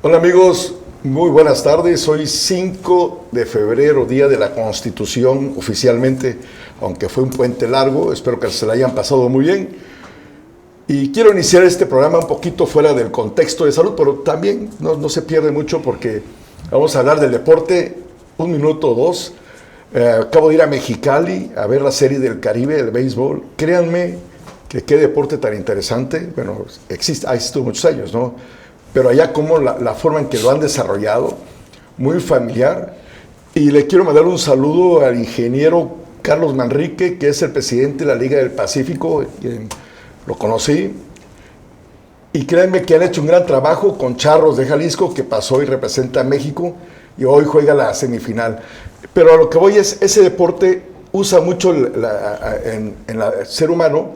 Hola amigos, muy buenas tardes. Hoy 5 de febrero, Día de la Constitución oficialmente, aunque fue un puente largo, espero que se la hayan pasado muy bien. Y quiero iniciar este programa un poquito fuera del contexto de salud, pero también no se pierde mucho porque vamos a hablar del deporte, un minuto o dos. Acabo de ir a Mexicali a ver la Serie del Caribe, el béisbol. Créanme que qué deporte tan interesante. Bueno, ha existido muchos años, ¿no? Pero allá como la forma en que lo han desarrollado, muy familiar. Y le quiero mandar un saludo al ingeniero Carlos Manrique, que es el presidente de la Liga del Pacífico, quien lo conocí. Y créanme que han hecho un gran trabajo con Charros de Jalisco, que pasó y representa a México, y hoy juega la semifinal. Pero a lo que voy es, ese deporte usa mucho en el ser humano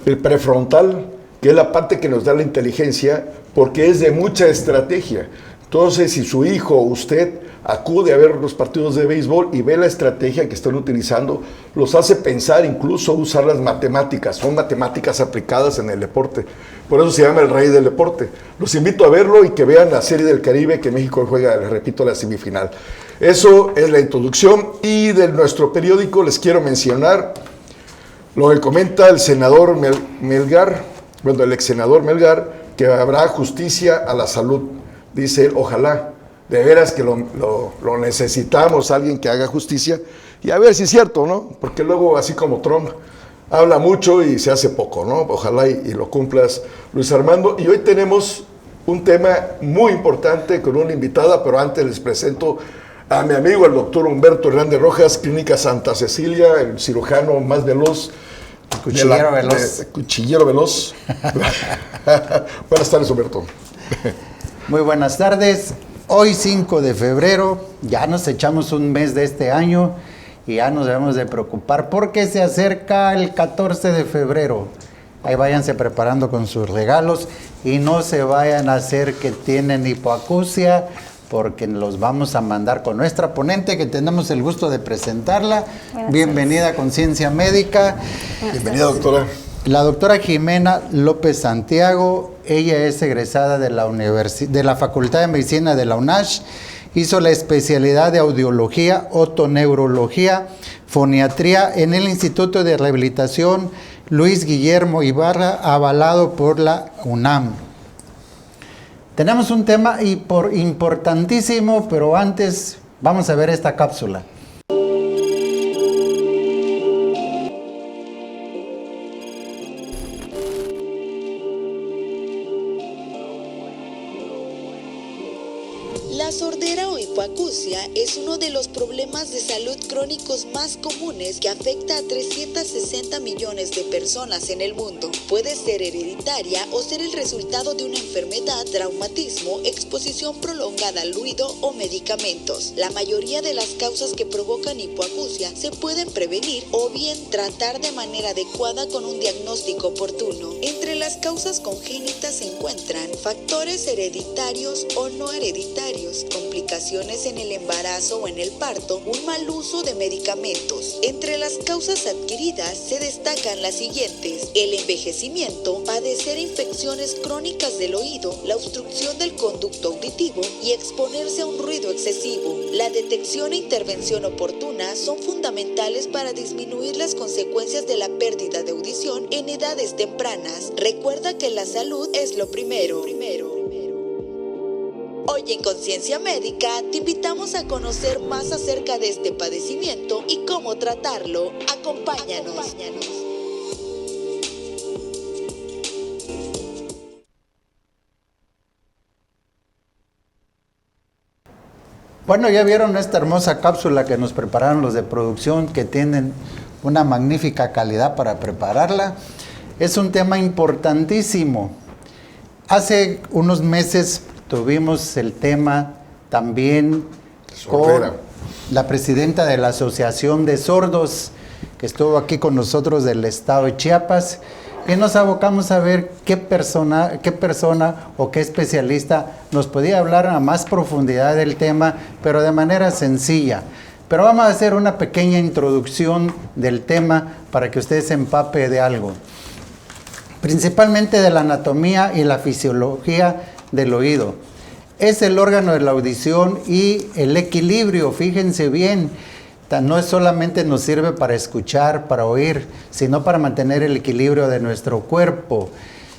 el prefrontal, que es la parte que nos da la inteligencia, porque es de mucha estrategia. Entonces, si su hijo o usted acude a ver los partidos de béisbol y ve la estrategia que están utilizando, los hace pensar, incluso usar las matemáticas. Son matemáticas aplicadas en el deporte. Por eso se llama el rey del deporte. Los invito a verlo y que vean la Serie del Caribe que México juega, les repito, la semifinal. Eso es la introducción. Y de nuestro periódico les quiero mencionar lo que comenta el senador Melgar, bueno, el ex senador Melgar, que habrá justicia a la salud. Dice él, ojalá, de veras que lo necesitamos, alguien que haga justicia, y a ver si es cierto, ¿no? Porque luego, así como Trump, habla mucho y se hace poco, ¿no? Ojalá y lo cumplas, Luis Armando. Y hoy tenemos un tema muy importante con una invitada, pero antes les presento a mi amigo, el doctor Humberto Hernández Rojas, Clínica Santa Cecilia, el cirujano más veloz. Cuchillero veloz. Cuchillero veloz. Buenas tardes, Humberto. Muy buenas tardes. Hoy 5 de febrero, ya nos echamos un mes de este año y ya nos debemos de preocupar porque se acerca el 14 de febrero. Ahí váyanse preparando con sus regalos y no se vayan a hacer que tienen hipoacusia, porque los vamos a mandar con nuestra ponente, que tenemos el gusto de presentarla. Bienvenida a Conciencia Médica. Bienvenida, doctora. La doctora Jimena López Santiago. Ella es egresada de la Facultad de Medicina de la UNACH. Hizo la especialidad de audiología, otoneurología, foniatría en el Instituto de Rehabilitación Luis Guillermo Ibarra, avalado por la UNAM. Tenemos un tema importantísimo, pero antes vamos a ver esta cápsula. La sordera o hipoacusia es uno de los problemas de salud crónicos más comunes que afecta a 360 millones de personas en el mundo. Puede ser hereditaria o ser el resultado de una enfermedad, traumatismo, exposición prolongada al ruido o medicamentos. La mayoría de las causas que provocan hipoacusia se pueden prevenir o bien tratar de manera adecuada con un diagnóstico oportuno. Entre las causas congénitas se encuentran factores hereditarios o no hereditarios, complicaciones en el embarazo o en el parto, un mal uso de medicamentos. Entre las causas adquiridas se destacan las siguientes: el envejecimiento, padecer infecciones crónicas del oído, la obstrucción del conducto auditivo y exponerse a un ruido excesivo. La detección e intervención oportuna son fundamentales para disminuir las consecuencias de la pérdida de audición en edades tempranas. Recuerda que la salud es lo primero. Hoy en Conciencia Médica te invitamos a conocer más acerca de este padecimiento y cómo tratarlo. Acompáñanos. Bueno, ya vieron esta hermosa cápsula que nos prepararon los de producción, que tienen una magnífica calidad para prepararla. Es un tema importantísimo. Hace unos meses tuvimos el tema también con la presidenta de la Asociación de Sordos, que estuvo aquí con nosotros del estado de Chiapas, y nos abocamos a ver qué persona o qué especialista nos podía hablar a más profundidad del tema, pero de manera sencilla. Pero vamos a hacer una pequeña introducción del tema para que usted se empape de algo. Principalmente de la anatomía y la fisiología del oído. es el órgano de la audición y el equilibrio, fíjense bien, no es solamente nos sirve para escuchar, para oír, sino para mantener el equilibrio de nuestro cuerpo.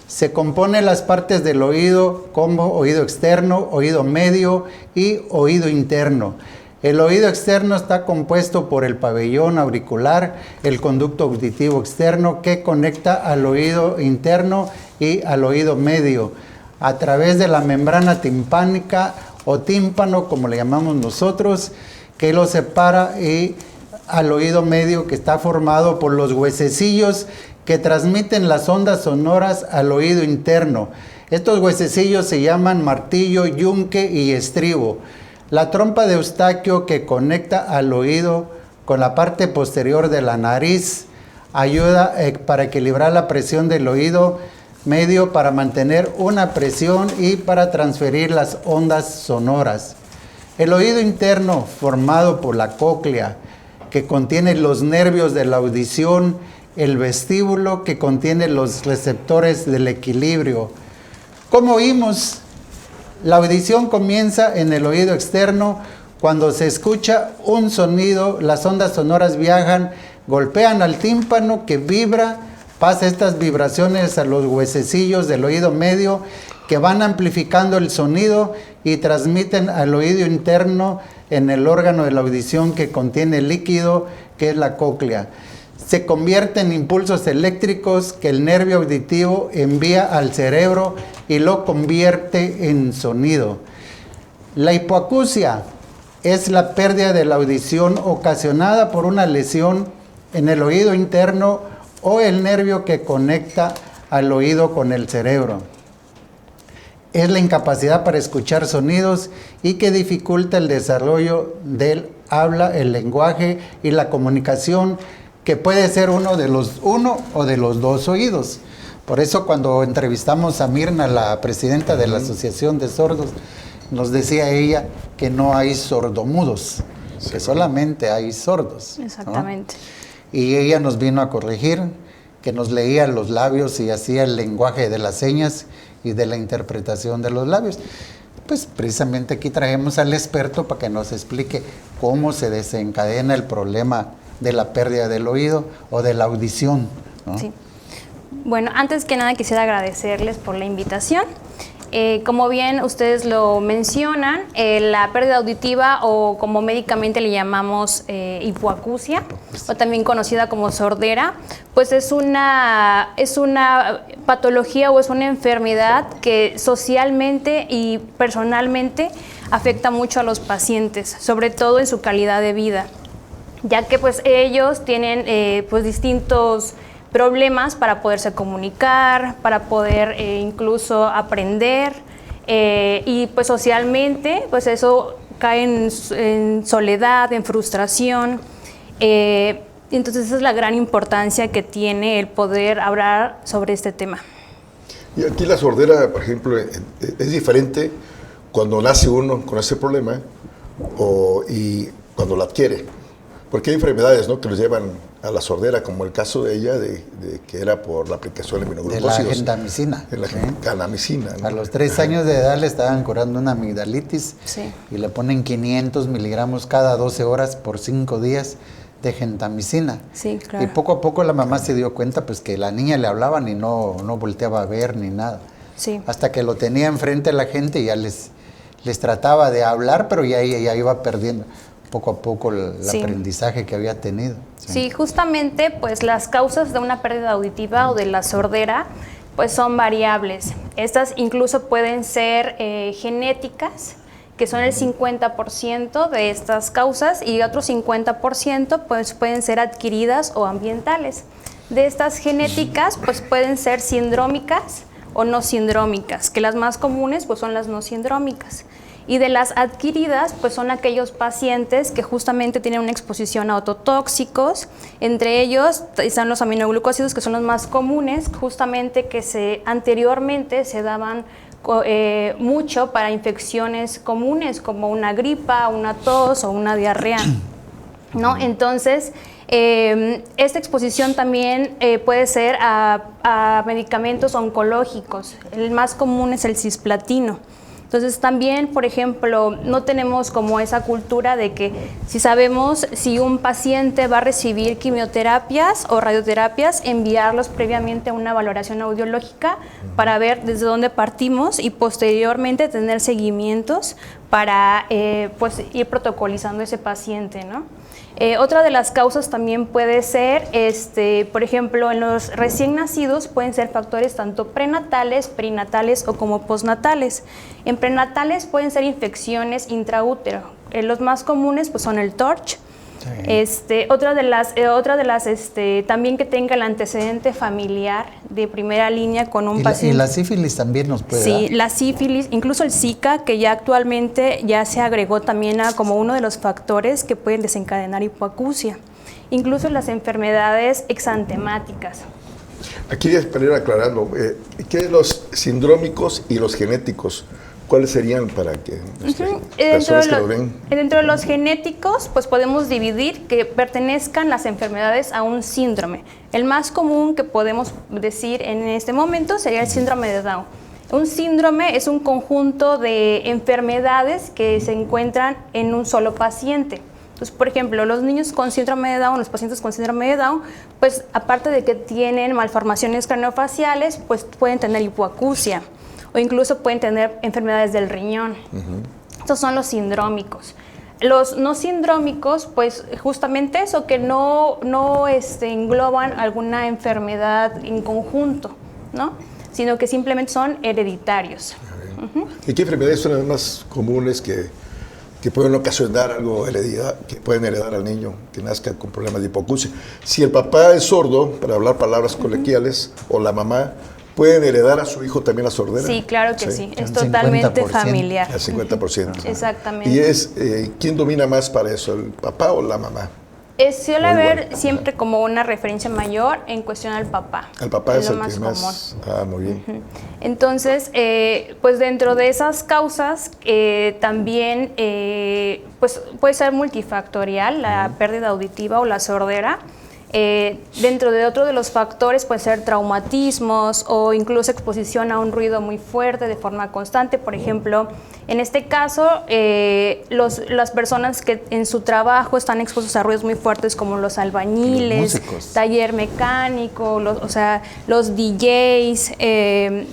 Se compone las partes del oído como oído externo, oído medio y oído interno. El oído externo está compuesto por el pabellón auricular, el conducto auditivo externo que conecta al oído interno y al oído medio a través de la membrana timpánica o tímpano, como le llamamos nosotros, que lo separa, y al oído medio, que está formado por los huesecillos que transmiten las ondas sonoras al oído interno. Estos huesecillos se llaman martillo, yunque y estribo. La trompa de Eustaquio, que conecta al oído con la parte posterior de la nariz, ayuda para equilibrar la presión del oído medio, para mantener una presión y para transferir las ondas sonoras. El oído interno, formado por la cóclea, que contiene los nervios de la audición, el vestíbulo, que contiene los receptores del equilibrio. ¿Cómo oímos? La audición comienza en el oído externo. Cuando se escucha un sonido, las ondas sonoras viajan, golpean al tímpano que vibra, pasa estas vibraciones a los huesecillos del oído medio, que van amplificando el sonido y transmiten al oído interno en el órgano de la audición que contiene líquido, que es la cóclea. Se convierte en impulsos eléctricos que el nervio auditivo envía al cerebro y lo convierte en sonido. La hipoacusia es la pérdida de la audición ocasionada por una lesión en el oído interno o el nervio que conecta al oído con el cerebro. Es la incapacidad para escuchar sonidos y que dificulta el desarrollo del habla, el lenguaje y la comunicación, que puede ser uno o de los dos oídos. Por eso cuando entrevistamos a Mirna, la presidenta de la Asociación de Sordos, nos decía ella que no hay sordomudos, sí, que solamente hay sordos. Exactamente. ¿No? Y ella nos vino a corregir, que nos leía los labios y hacía el lenguaje de las señas y de la interpretación de los labios. Pues precisamente aquí traemos al experto para que nos explique cómo se desencadena el problema de la pérdida del oído o de la audición, ¿no? Sí. Bueno, antes que nada quisiera agradecerles por la invitación. Como bien ustedes lo mencionan, la pérdida auditiva, o como médicamente le llamamos hipoacusia, o también conocida como sordera, pues es una patología o es una enfermedad que socialmente y personalmente afecta mucho a los pacientes, sobre todo en su calidad de vida, ya que pues ellos tienen pues distintos problemas para poderse comunicar, para poder incluso aprender, y pues socialmente pues eso cae en soledad, en frustración. Entonces esa es la gran importancia que tiene el poder hablar sobre este tema. Y aquí la sordera, por ejemplo, es diferente cuando nace uno con ese problema y cuando la adquiere. Porque hay enfermedades, ¿no?, que nos llevan a la sordera, como el caso de ella, de que era por la aplicación de aminoglucósidos. De la gentamicina. De la gentamicina, ¿no? A los 3 años de edad le estaban curando una amigdalitis, sí, y le ponen 500 miligramos cada 12 horas por 5 días de gentamicina. Sí, claro. Y poco a poco la mamá se dio cuenta pues que la niña le hablaban y no volteaba a ver ni nada. Sí. Hasta que lo tenía enfrente la gente y ya les trataba de hablar, pero ya iba perdiendo poco a poco el sí, aprendizaje que había tenido. Sí, justamente pues las causas de una pérdida auditiva o de la sordera pues son variables. Estas incluso pueden ser genéticas, que son el 50% de estas causas, y otro 50% pues pueden ser adquiridas o ambientales. De estas genéticas pues pueden ser sindrómicas o no sindrómicas, que las más comunes pues son las no sindrómicas. Y de las adquiridas, pues son aquellos pacientes que justamente tienen una exposición a ototóxicos. Entre ellos están los aminoglucósidos, que son los más comunes, justamente que anteriormente se daban mucho para infecciones comunes, como una gripa, una tos o una diarrea, ¿no? Entonces, esta exposición también puede ser a medicamentos oncológicos. El más común es el cisplatino. Entonces también, por ejemplo, no tenemos como esa cultura de que si sabemos si un paciente va a recibir quimioterapias o radioterapias, enviarlos previamente a una valoración audiológica para ver desde dónde partimos y posteriormente tener seguimientos para pues ir protocolizando ese paciente, ¿no? Otra de las causas también puede ser, por ejemplo, en los recién nacidos pueden ser factores tanto prenatales, perinatales o como postnatales. En prenatales pueden ser infecciones intraútero. Los más comunes pues, son el TORCH. Sí. Otra de las también que tenga el antecedente familiar de primera línea con un paciente. ¿Y la sífilis también nos puede dar? Sí, la sífilis, incluso el Zika, que ya actualmente ya se agregó también como uno de los factores que pueden desencadenar hipoacusia. Incluso las enfermedades exantemáticas. Aquí para ir aclarando, ¿qué los sindrómicos y los genéticos? ¿Cuáles serían para que personas que lo ven? Dentro de los genéticos, pues podemos dividir que pertenezcan las enfermedades a un síndrome. El más común que podemos decir en este momento sería el síndrome de Down. Un síndrome es un conjunto de enfermedades que se encuentran en un solo paciente. Entonces, por ejemplo, los niños con síndrome de Down, los pacientes con síndrome de Down, pues aparte de que tienen malformaciones craneofaciales, pues pueden tener hipoacusia. O incluso pueden tener enfermedades del riñón. Estos son los sindrómicos. Los no sindrómicos, pues justamente eso, que no engloban alguna enfermedad en conjunto, ¿no? Sino que simplemente son hereditarios. ¿Y qué enfermedades son las más comunes que pueden ocasionar algo que pueden heredar al niño que nazca con problemas de hipoacusia? Si el papá es sordo, para hablar palabras coloquiales, o la mamá, ¿pueden heredar a su hijo también la sordera? Sí, claro que sí. Es totalmente 50%. familiar. El 50%. Exactamente. ¿Y quién domina más para eso, el papá o la mamá? Suele haber siempre como una referencia mayor en cuestión al papá. El papá es lo el más que común. más... Ah, muy bien. Entonces, pues dentro de esas causas también pues puede ser multifactorial la pérdida auditiva o la sordera. Dentro de otro de los factores puede ser traumatismos o incluso exposición a un ruido muy fuerte de forma constante. Por ejemplo, en este caso, las personas que en su trabajo están expuestos a ruidos muy fuertes como los albañiles, taller mecánico, los DJs,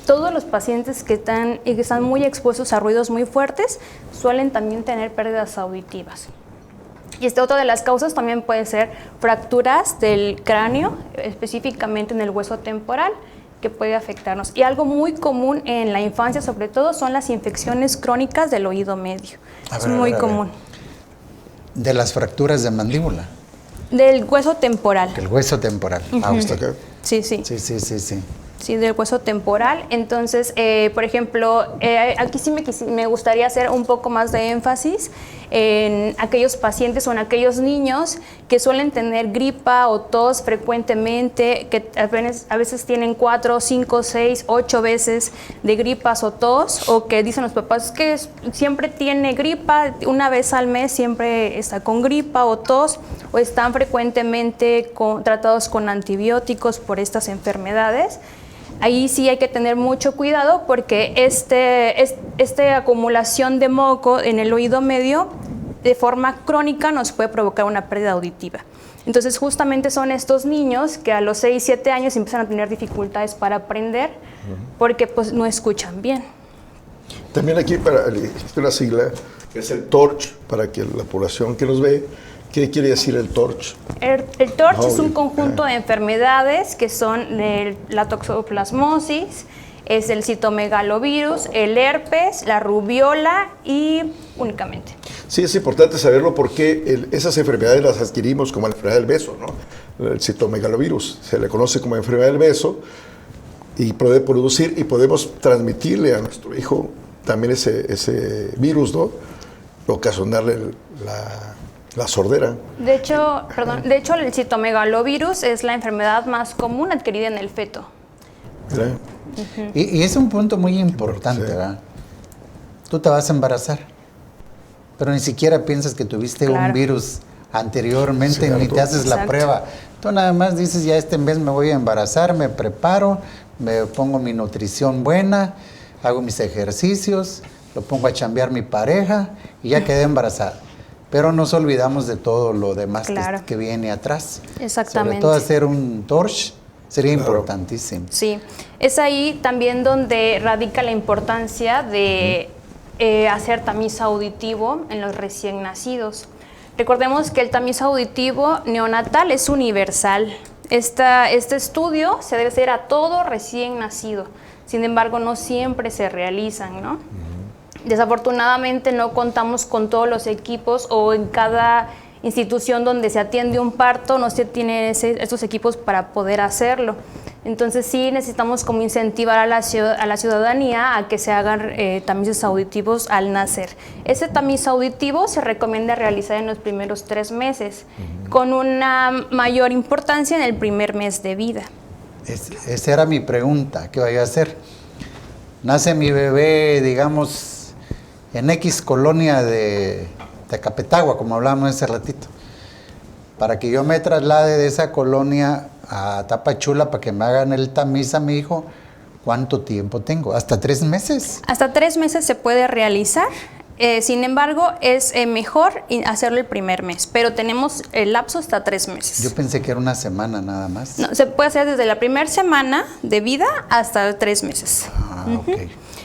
todos los pacientes que están muy expuestos a ruidos muy fuertes suelen también tener pérdidas auditivas. Y otra de las causas también puede ser fracturas del cráneo, específicamente en el hueso temporal, que puede afectarnos. Y algo muy común en la infancia, sobre todo, son las infecciones crónicas del oído medio. Es muy común. De las fracturas de mandíbula. Del hueso temporal. El hueso temporal. ¿Hasta acá? Sí. Sí, del hueso temporal. Entonces, por ejemplo, aquí sí me gustaría hacer un poco más de énfasis en aquellos pacientes o en aquellos niños que suelen tener gripa o tos frecuentemente, que a veces tienen 4, 5, 6, 8 veces de gripas o tos, o que dicen los papás que siempre tiene gripa, una vez al mes siempre está con gripa o tos, o están frecuentemente tratados con antibióticos por estas enfermedades. Ahí sí hay que tener mucho cuidado porque esta acumulación de moco en el oído medio de forma crónica nos puede provocar una pérdida auditiva. Entonces justamente son estos niños que a los 6, 7 años empiezan a tener dificultades para aprender porque pues no escuchan bien. También aquí existe una sigla que es el TORCH, para que la población que nos ve. ¿Qué quiere decir el TORCH? El TORCH es un conjunto de enfermedades que son la toxoplasmosis, es el citomegalovirus, el herpes, la rubiola y únicamente. Sí, es importante saberlo porque esas enfermedades las adquirimos como la enfermedad del beso, ¿no? El citomegalovirus se le conoce como enfermedad del beso y puede producir y podemos transmitirle a nuestro hijo también ese virus, ¿no? Ocasionarle la sordera. De hecho, el citomegalovirus es la enfermedad más común adquirida en el feto. ¿Sí? Y es un punto muy importante, ¿verdad? Tú te vas a embarazar, pero ni siquiera piensas que tuviste un virus anteriormente, ni te haces la prueba. Tú nada más dices, ya este mes me voy a embarazar, me preparo, me pongo mi nutrición buena, hago mis ejercicios, lo pongo a chambear mi pareja y ya quedé embarazada. Pero nos olvidamos de todo lo demás Claro. que viene atrás. Exactamente. Sobre todo hacer un torch sería importantísimo. Sí, es ahí también donde radica la importancia de hacer tamiz auditivo en los recién nacidos. Recordemos que el tamiz auditivo neonatal es universal. Este estudio se debe hacer a todo recién nacido. Sin embargo, no siempre se realizan, ¿no? Desafortunadamente no contamos con todos los equipos, o en cada institución donde se atiende un parto no se tienen estos equipos para poder hacerlo. Entonces sí necesitamos como incentivar a la ciudadanía a que se hagan tamices auditivos al nacer. Ese tamiz auditivo se recomienda realizar en los primeros 3 meses, con una mayor importancia en el primer mes de vida. Esa era mi pregunta, ¿qué voy a hacer? Nace mi bebé, digamos, en X colonia de Capetagua, como hablábamos hace ratito. Para que yo me traslade de esa colonia a Tapachula para que me hagan el tamiz a mi hijo, ¿cuánto tiempo tengo? ¿Hasta 3 meses? Hasta 3 meses se puede realizar. Sin embargo, es mejor hacerlo el primer mes, pero tenemos el lapso hasta 3 meses. Yo pensé que era una semana nada más. No, se puede hacer desde la primera semana de vida hasta 3 meses. Ok.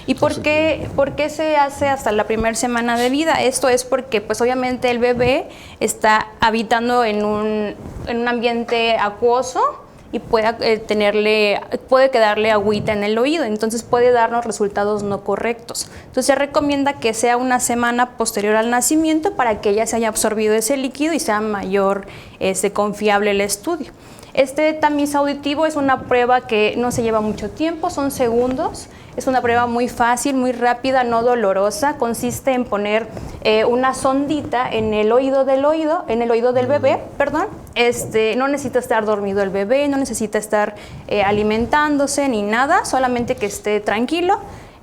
¿Y por qué se hace hasta la primera semana de vida? Esto es porque, pues obviamente el bebé está habitando en un ambiente acuoso y puede quedarle agüita en el oído, entonces puede darnos resultados no correctos. Entonces se recomienda que sea una semana posterior al nacimiento para que ya se haya absorbido ese líquido y sea mayor confiable el estudio. Este tamiz auditivo es una prueba que no se lleva mucho tiempo, son segundos. Es una prueba muy fácil, muy rápida, no dolorosa. Consiste en poner una sondita en el oído del bebé, perdón. No necesita estar dormido el bebé, no necesita estar alimentándose ni nada, solamente que esté tranquilo,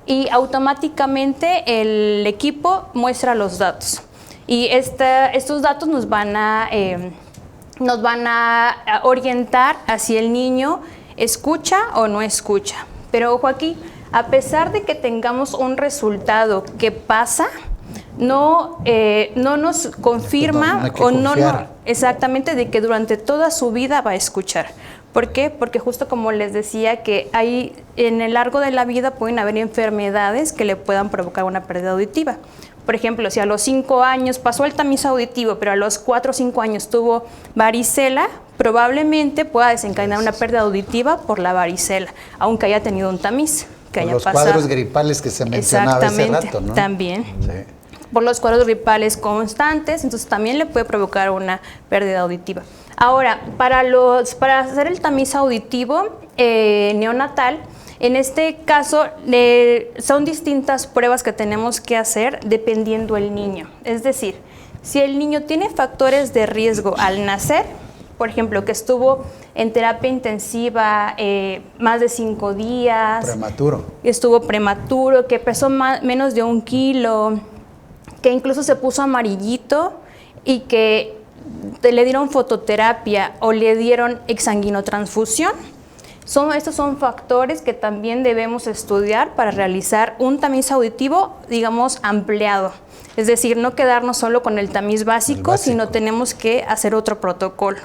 y automáticamente el equipo muestra los datos. Y estos datos nos van a orientar a si el niño escucha o no escucha. Pero ojo aquí, a pesar de que tengamos un resultado que pasa, no nos confirma exactamente de que durante toda su vida va a escuchar. ¿Por qué? Porque justo como les decía, que en el largo de la vida pueden haber enfermedades que le puedan provocar una pérdida auditiva. Por ejemplo, si a los 5 años pasó el tamiz auditivo, pero a los 4 o 5 años tuvo varicela, probablemente pueda desencadenar una pérdida auditiva por la varicela, aunque haya tenido un tamiz. Por los cuadros gripales que se mencionaba hace rato, ¿no? También. Sí. Por los cuadros gripales constantes, entonces también le puede provocar una pérdida auditiva. Ahora, para hacer el tamiz auditivo neonatal, en este caso son distintas pruebas que tenemos que hacer dependiendo del niño. Es decir, si el niño tiene factores de riesgo al nacer, por ejemplo, que estuvo en terapia intensiva más de 5 días. Estuvo prematuro, que pesó menos de 1 kilo, que incluso se puso amarillito y que le dieron fototerapia o le dieron exsanguinotransfusión. Estos son factores que también debemos estudiar para realizar un tamiz auditivo, digamos, ampliado. Es decir, no quedarnos solo con el tamiz básico, sino tenemos que hacer otro protocolo.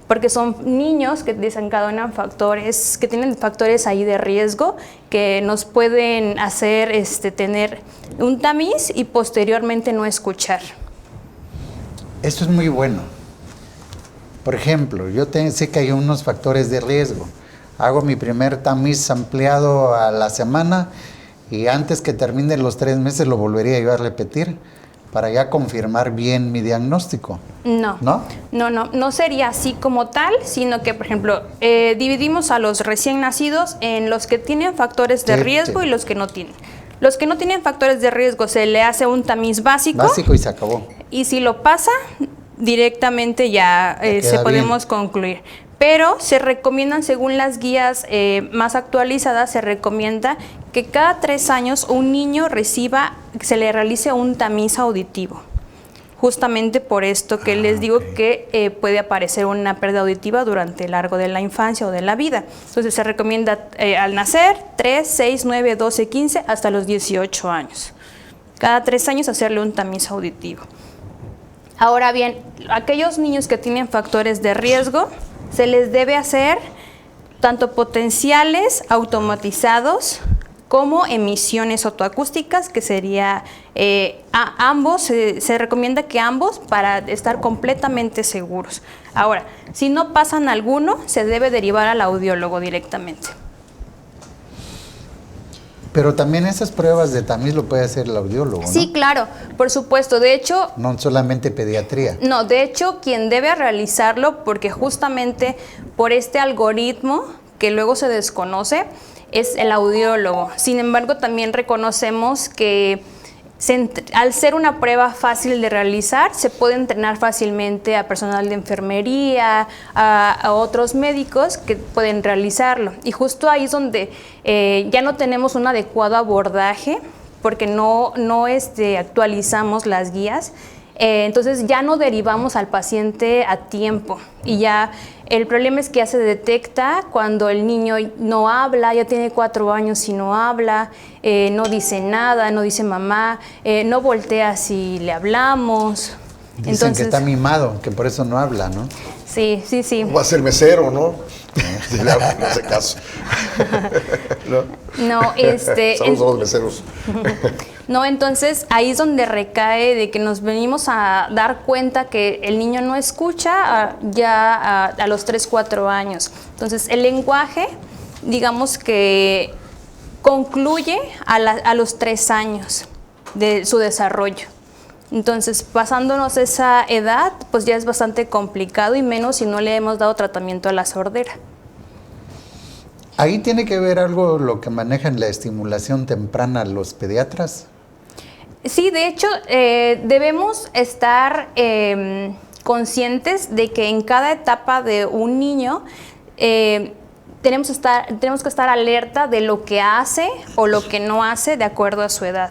Porque son niños que desencadenan factores, que tienen factores ahí de riesgo, que nos pueden hacer tener un tamiz y posteriormente no escuchar. Esto es muy bueno. Por ejemplo, yo sé que hay unos factores de riesgo. Hago mi primer tamiz ampliado a la semana y antes que termine los 3 meses lo volvería yo a repetir para ya confirmar bien mi diagnóstico. No sería así como tal, sino que, por ejemplo, dividimos a los recién nacidos en los que tienen factores de riesgo y los que no tienen. Los que no tienen factores de riesgo se le hace un tamiz básico. Básico y se acabó. Y si lo pasa, directamente ya podemos concluir. Pero se recomiendan, según las guías más actualizadas, se recomienda que cada 3 años un niño se le realice un tamiz auditivo. Justamente por esto que les digo que puede aparecer una pérdida auditiva durante el largo de la infancia o de la vida. Entonces se recomienda al nacer 3, 6, 9, 12, 15 hasta los 18 años. Cada 3 años hacerle un tamiz auditivo. Ahora bien, aquellos niños que tienen factores de riesgo, se les debe hacer tanto potenciales automatizados como emisiones otoacústicas, que sería ambos, se recomienda que ambos para estar completamente seguros. Ahora, si no pasan alguno, se debe derivar al audiólogo directamente. Pero también esas pruebas de tamiz lo puede hacer el audiólogo, ¿no? Sí, claro, por supuesto. De hecho, no solamente pediatría. No, de hecho, quien debe realizarlo, porque justamente por este algoritmo que luego se desconoce, es el audiólogo. Sin embargo, también reconocemos que al ser una prueba fácil de realizar, se puede entrenar fácilmente a personal de enfermería, a otros médicos que pueden realizarlo. Y justo ahí es donde ya no tenemos un adecuado abordaje, porque no actualizamos las guías. Entonces ya no derivamos al paciente a tiempo, y ya el problema es que ya se detecta cuando el niño no habla, ya tiene 4 años y no habla, no dice nada, no dice mamá, no voltea si le hablamos. Dicen Entonces, que está mimado, que por eso no habla, ¿no? Sí. Va a ser mesero, ¿no? Si le hablan, no hace caso. No, Saludos a los meseros. No, entonces ahí es donde recae de que nos venimos a dar cuenta que el niño no escucha ya a los 3, 4 años. Entonces el lenguaje, digamos que concluye a los 3 años de su desarrollo. Entonces, pasándonos esa edad, pues ya es bastante complicado, y menos si no le hemos dado tratamiento a la sordera. ¿Ahí tiene que ver algo lo que manejan la estimulación temprana los pediatras? Sí, de hecho, debemos estar conscientes de que en cada etapa de un niño tenemos que estar alerta de lo que hace o lo que no hace de acuerdo a su edad.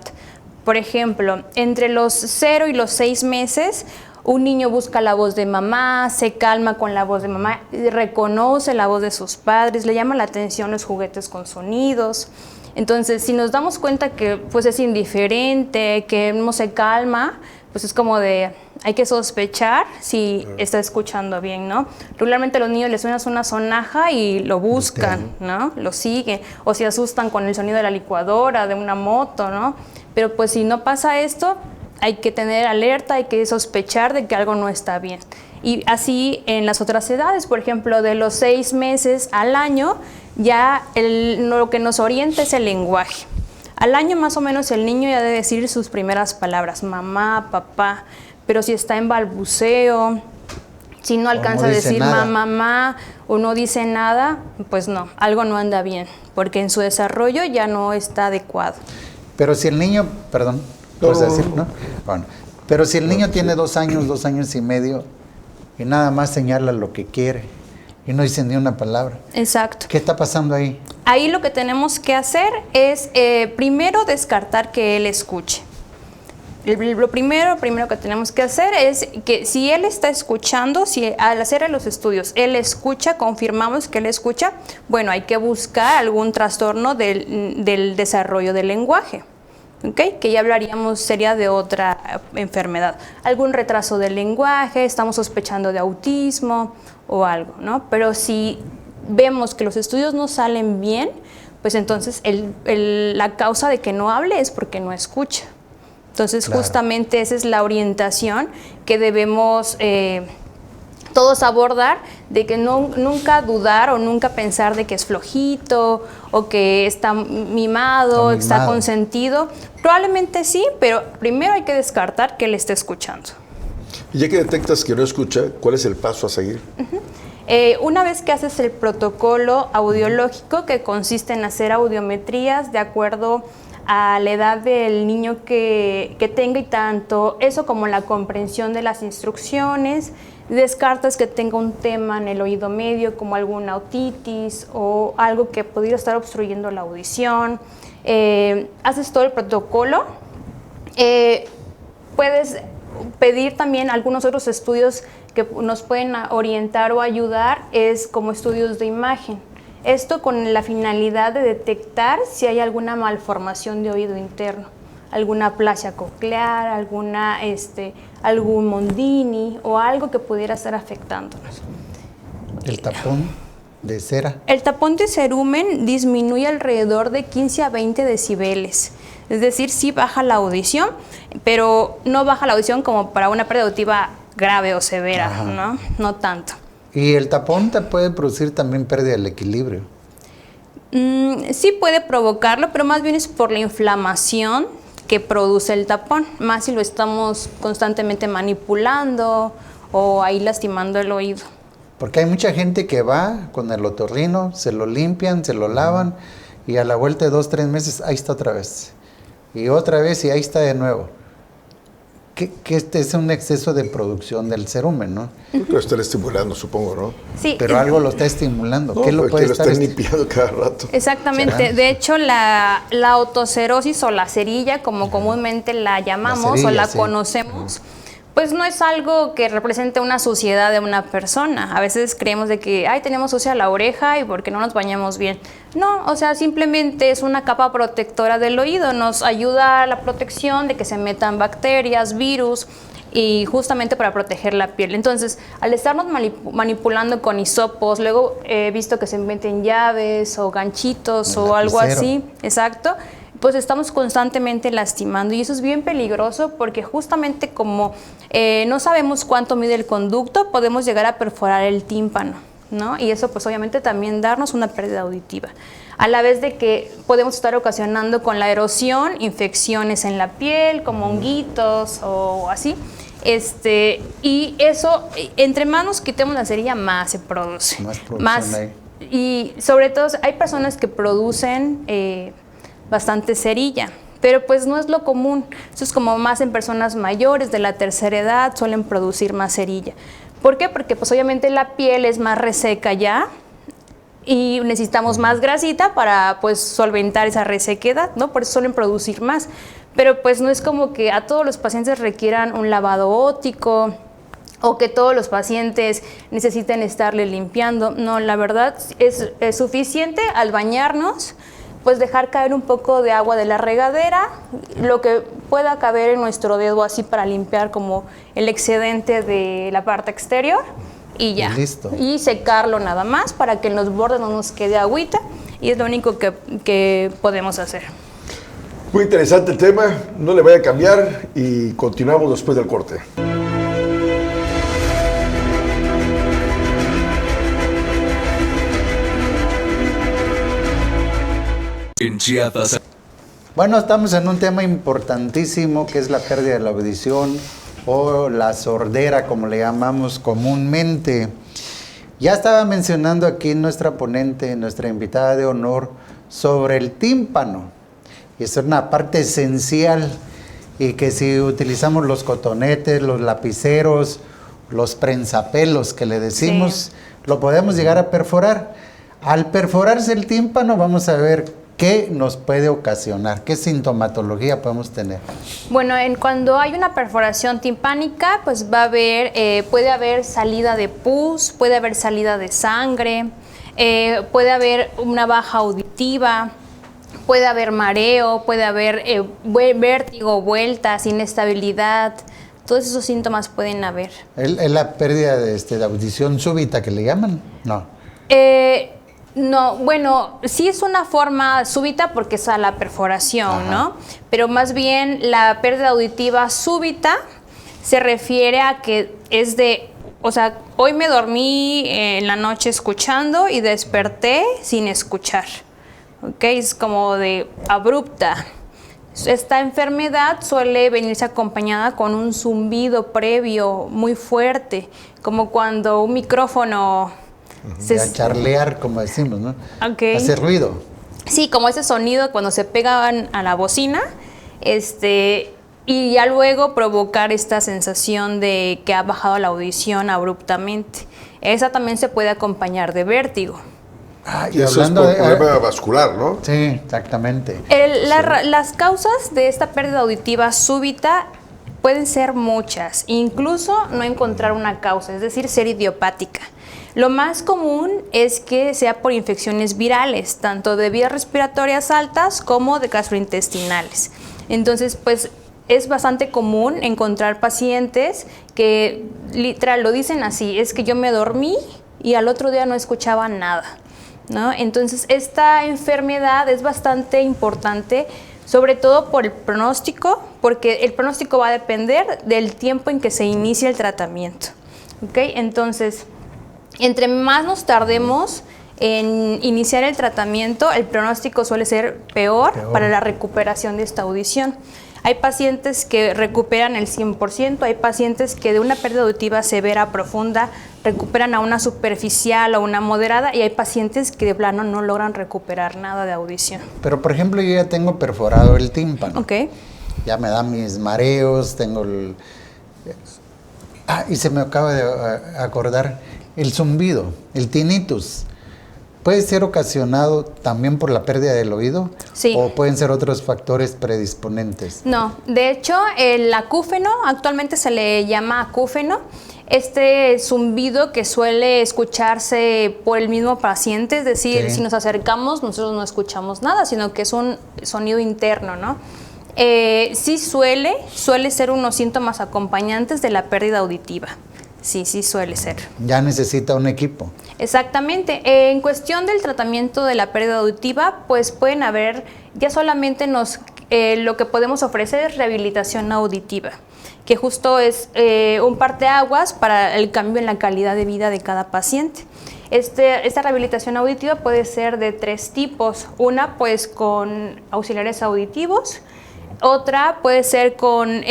Por ejemplo, entre los 0 y los 6 meses, un niño busca la voz de mamá, se calma con la voz de mamá, reconoce la voz de sus padres, le llama la atención los juguetes con sonidos. Entonces, si nos damos cuenta que pues es indiferente, que no se calma, pues es como de, hay que sospechar si está escuchando bien, ¿no? Regularmente a los niños les suena una sonaja y lo buscan, ¿no? Lo siguen, o se asustan con el sonido de la licuadora, de una moto, ¿no? Pero pues si no pasa esto, hay que tener alerta, hay que sospechar de que algo no está bien. Y así en las otras edades, por ejemplo, de los 6 meses al año, ya lo que nos orienta es el lenguaje. Al año más o menos el niño ya debe decir sus primeras palabras, mamá, papá, pero si está en balbuceo, si no alcanza a decir mamá o no dice nada, pues no, algo no anda bien, porque en su desarrollo ya no está adecuado. Pero si el niño, perdón, ¿puedes decir, no? Bueno, pero si el niño tiene 2 años, 2 años y medio, y nada más señala lo que quiere, y no dice ni una palabra. Exacto. ¿Qué está pasando ahí? Ahí lo que tenemos que hacer es, primero, descartar que él escuche. Lo primero que tenemos que hacer es que si él está escuchando, si al hacer los estudios él escucha, confirmamos que él escucha, bueno, hay que buscar algún trastorno del desarrollo del lenguaje, ¿okay? Que ya hablaríamos, sería de otra enfermedad. Algún retraso del lenguaje, estamos sospechando de autismo o algo, ¿no? Pero si vemos que los estudios no salen bien, pues entonces la causa de que no hable es porque no escucha. Entonces, claro, justamente esa es la orientación que debemos todos abordar, de que nunca dudar o nunca pensar de que es flojito o que está mimado, está consentido. Probablemente sí, pero primero hay que descartar que él esté escuchando. Y ya que detectas que no escucha, ¿cuál es el paso a seguir? Una vez que haces el protocolo audiológico, que consiste en hacer audiometrías de acuerdo a la edad del niño que tenga, y tanto eso como la comprensión de las instrucciones, descartas que tenga un tema en el oído medio como alguna otitis o algo que pudiera estar obstruyendo la audición, haces todo el protocolo, puedes pedir también algunos otros estudios que nos pueden orientar o ayudar, es como estudios de imagen. Esto con la finalidad de detectar si hay alguna malformación de oído interno. alguna aplasia coclear, algún mondini o algo que pudiera estar afectándonos. El tapón de cera. El tapón de cerumen disminuye alrededor de 15 a 20 decibeles. Es decir, sí baja la audición, pero no baja la audición como para una pérdida auditiva grave o severa, ¿no? No tanto. Y el tapón te puede producir también pérdida del equilibrio. Sí puede provocarlo, pero más bien es por la inflamación que produce el tapón, más si lo estamos constantemente manipulando o ahí lastimando el oído. Porque hay mucha gente que va con el otorrino, se lo limpian, se lo lavan y a la vuelta de 2, 3 meses, ahí está otra vez. Y otra vez y ahí está de nuevo. Que este es un exceso de producción del cerumen, ¿no? Lo están estimulando, supongo, ¿no? Sí. Pero algo lo está estimulando. No, ¿Qué lo puede lo estar están limpiando cada rato. Exactamente. De hecho, la otocerosis o la cerilla, como comúnmente la llamamos cerilla, o la sí. conocemos, pues no es algo que represente una suciedad de una persona. A veces creemos de que, tenemos sucia la oreja y porque no nos bañamos bien. No, o sea, simplemente es una capa protectora del oído. Nos ayuda a la protección de que se metan bacterias, virus y justamente para proteger la piel. Entonces, al estarnos manipulando con hisopos, luego he visto que se meten llaves o ganchitos o algo así, exacto, pues estamos constantemente lastimando y eso es bien peligroso porque justamente como no sabemos cuánto mide el conducto, podemos llegar a perforar el tímpano, ¿no? Y eso pues obviamente también darnos una pérdida auditiva. A la vez de que podemos estar ocasionando con la erosión infecciones en la piel, como honguitos o así. Y eso, entre más nos quitemos la cerilla, más se produce. Más ahí. Y sobre todo hay personas que producen bastante cerilla, pero pues no es lo común. Eso es como más en personas mayores de la tercera edad suelen producir más cerilla. ¿Por qué? Porque pues obviamente la piel es más reseca ya y necesitamos más grasita para pues solventar esa resequedad, ¿no? Por eso suelen producir más. Pero pues no es como que a todos los pacientes requieran un lavado óptico o que todos los pacientes necesiten estarle limpiando. No, la verdad es suficiente al bañarnos pues dejar caer un poco de agua de la regadera, lo que pueda caber en nuestro dedo así para limpiar como el excedente de la parte exterior y ya. Y listo. Y secarlo nada más para que en los bordes no nos quede agüita y es lo único que podemos hacer. Muy interesante el tema, no le vaya a cambiar y continuamos después del corte. En Chiapas. Bueno, estamos en un tema importantísimo que es la pérdida de la audición o la sordera, como le llamamos comúnmente. Ya estaba mencionando aquí nuestra ponente, nuestra invitada de honor, sobre el tímpano. Y es una parte esencial y que si utilizamos los cotonetes, los lapiceros, los prensapelos que le decimos, lo podemos llegar a perforar. Al perforarse el tímpano vamos a ver qué nos puede ocasionar, qué sintomatología podemos tener. Bueno, cuando hay una perforación timpánica, pues puede haber salida de pus, puede haber salida de sangre, puede haber una baja auditiva, puede haber mareo, puede haber vértigo, vueltas, inestabilidad. Todos esos síntomas pueden haber. ¿Es la pérdida de audición súbita que le llaman? No. No, bueno, sí es una forma súbita porque es a la perforación, ¿no? Pero más bien la pérdida auditiva súbita se refiere a que es o sea, hoy me dormí en la noche escuchando y desperté sin escuchar, ¿ok? Es como de abrupta. Esta enfermedad suele venirse acompañada con un zumbido previo muy fuerte, como cuando un micrófono A charlear, como decimos, ¿no? Okay. Hacer ruido. Sí, como ese sonido cuando se pegan a la bocina, y ya luego provocar esta sensación de que ha bajado la audición abruptamente. Esa también se puede acompañar de vértigo. Y eso es por problema vascular, ¿no? Sí, exactamente. Las causas de esta pérdida auditiva súbita pueden ser muchas, incluso no encontrar una causa, es decir, ser idiopática. Lo más común es que sea por infecciones virales, tanto de vías respiratorias altas como de gastrointestinales. Entonces, pues es bastante común encontrar pacientes que literal lo dicen así, es que yo me dormí y al otro día no escuchaba nada, ¿no? Entonces, esta enfermedad es bastante importante, sobre todo por el pronóstico, porque el pronóstico va a depender del tiempo en que se inicia el tratamiento, ¿ok? Entonces, entre más nos tardemos en iniciar el tratamiento, el pronóstico suele ser peor para la recuperación de esta audición. Hay pacientes que recuperan el 100%, hay pacientes que de una pérdida auditiva severa, profunda, recuperan a una superficial o una moderada, y hay pacientes que de plano no logran recuperar nada de audición. Pero, por ejemplo, yo ya tengo perforado el tímpano. Ok. Ya me dan mis mareos, tengo el... y se me acaba de acordar, el zumbido, el tinnitus. ¿Puede ser ocasionado también por la pérdida del oído? Sí. ¿O pueden ser otros factores predisponentes? No, de hecho el acúfeno, actualmente se le llama acúfeno, este zumbido que suele escucharse por el mismo paciente, es decir, si nos acercamos nosotros no escuchamos nada, sino que es un sonido interno, ¿no? Sí suele ser unos síntomas acompañantes de la pérdida auditiva. Sí suele ser. Ya necesita un equipo. Exactamente. En cuestión del tratamiento de la pérdida auditiva, pues pueden haber, ya solamente lo que podemos ofrecer es rehabilitación auditiva, que justo es un parteaguas para el cambio en la calidad de vida de cada paciente. Esta rehabilitación auditiva puede ser de 3 tipos. Una, pues con auxiliares auditivos. Otra puede ser con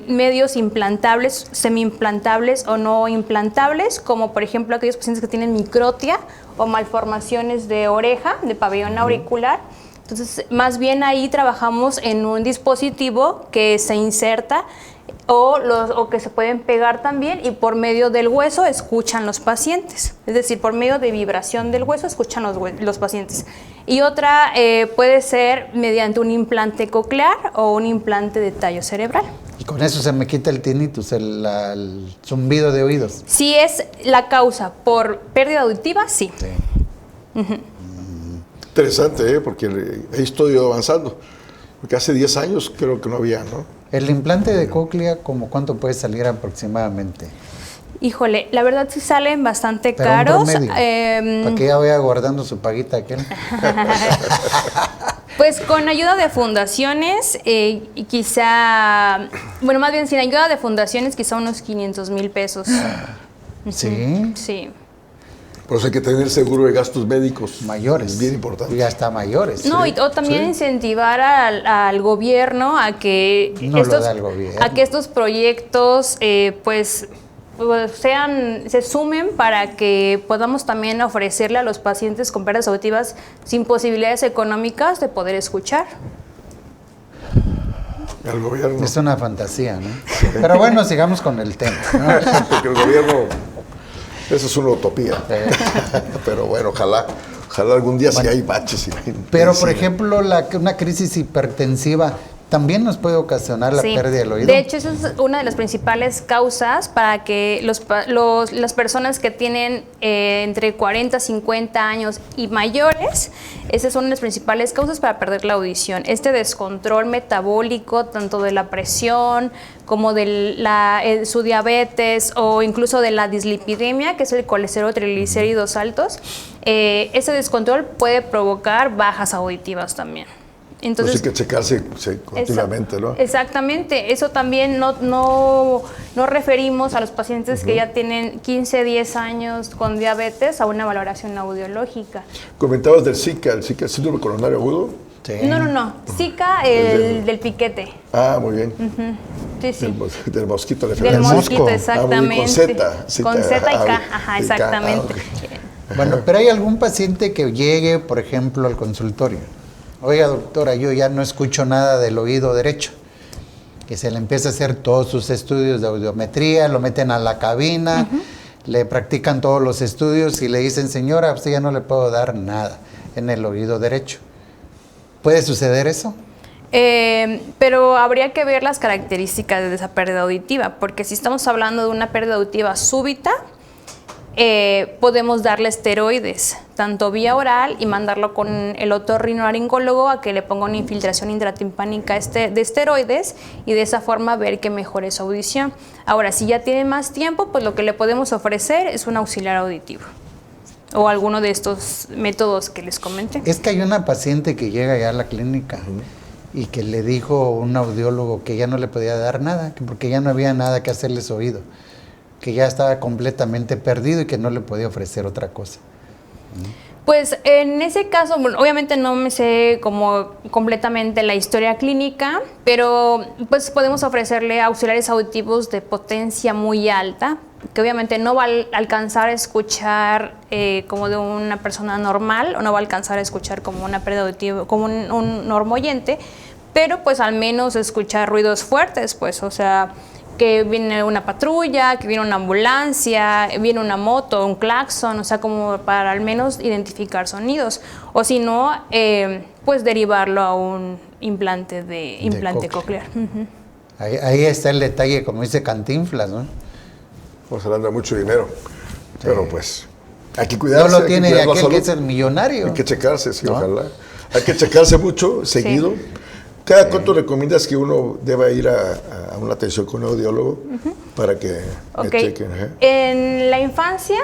medios implantables, semi-implantables o no implantables, como por ejemplo aquellos pacientes que tienen microtia o malformaciones de oreja, de pabellón auricular. Entonces, más bien ahí trabajamos en un dispositivo que se inserta o que se pueden pegar también, y por medio del hueso escuchan los pacientes. Es decir, por medio de vibración del hueso escuchan los pacientes. Y otra puede ser mediante un implante coclear o un implante de tallo cerebral. Y con eso se me quita el tinnitus, el zumbido de oídos. Si es la causa por pérdida auditiva, sí. Interesante, porque esto ha ido avanzando. Porque hace 10 años creo que no había, ¿no? El implante de cóclea, ¿como cuánto puede salir aproximadamente? Híjole, la verdad sí salen bastante Pero caros. para que ya vaya guardando su paguita aquel. Pues con ayuda de fundaciones, quizá, bueno, más bien sin ayuda de fundaciones, quizá unos 500,000 pesos. ¿Sí? Sí. Por eso hay que tener seguro de gastos médicos. Mayores. Es bien importante. Y hasta mayores. No, Sí, o también incentivar al gobierno a que estos proyectos se sumen para que podamos también ofrecerle a los pacientes con pérdidas auditivas sin posibilidades económicas de poder escuchar. Al gobierno. Es una fantasía, ¿no? Pero bueno, sigamos con el tema, ¿no? Porque el gobierno, eso es una utopía. Pero bueno, ojalá algún día sí hay baches. Pero, por ejemplo, una crisis hipertensiva también nos puede ocasionar la pérdida del oído. De hecho, esa es una de las principales causas para que las personas que tienen entre 40, 50 años y mayores, esas son las principales causas para perder la audición. Este descontrol metabólico, tanto de la presión como de su diabetes o incluso de la dislipidemia, que es el colesterol, triglicéridos altos, ese descontrol puede provocar bajas auditivas también. Entonces, hay que checarse continuamente, ¿no? Exactamente. Eso también no referimos a los pacientes que ya tienen 15, 10 años con diabetes a una valoración audiológica. Comentabas del Zika, el síndrome coronario agudo. Sí. No. Zika, del piquete. Ah, muy bien. Sí. Del mosquito. Del mosquito, mosco. exactamente. Con Z. Con Z y K, ajá, exactamente. Bueno, pero hay algún paciente que llegue, por ejemplo, al consultorio. Oiga, doctora, yo ya no escucho nada del oído derecho. Que se le empieza a hacer todos sus estudios de audiometría, lo meten a la cabina, le practican todos los estudios y le dicen, señora, usted ya no le puedo dar nada en el oído derecho. ¿Puede suceder eso? Pero habría que ver las características de esa pérdida auditiva, porque si estamos hablando de una pérdida auditiva súbita, podemos darle esteroides. tanto vía oral y mandarlo con el otorrinolaringólogo a que le ponga una infiltración intratimpánica de esteroides y de esa forma ver que mejore su audición. Ahora, si ya tiene más tiempo, pues lo que le podemos ofrecer es un auxiliar auditivo o alguno de estos métodos que les comenté. Es que hay una paciente que llega ya a la clínica y que le dijo un audiólogo que ya no le podía dar nada, que porque ya no había nada que hacerle su oído, que ya estaba completamente perdido y que no le podía ofrecer otra cosa. Pues en ese caso, bueno, obviamente no me sé como completamente la historia clínica, pero pues podemos ofrecerle auxiliares auditivos de potencia muy alta, que obviamente no va a alcanzar a escuchar como de una persona normal, o no va a alcanzar a escuchar como una pérdida auditiva, como un normoyente, pero pues al menos escuchar ruidos fuertes, pues, o sea, que viene una patrulla, que viene una ambulancia, viene una moto, un claxon, o sea, como para al menos identificar sonidos. O si no, pues derivarlo a un implante coclear. Ahí está el detalle, como dice Cantinflas, ¿no? Pues hablando de mucho dinero. Pero pues, hay que cuidarse. No lo tiene hay que cuidar aquel la que salud. es el millonario. Hay que checarse, sí, ¿No? ojalá. Hay que checarse mucho, seguido. Sí. ¿Cada cuánto recomiendas que uno deba ir a una atención con un audiólogo para que me chequen? Ajá. En la infancia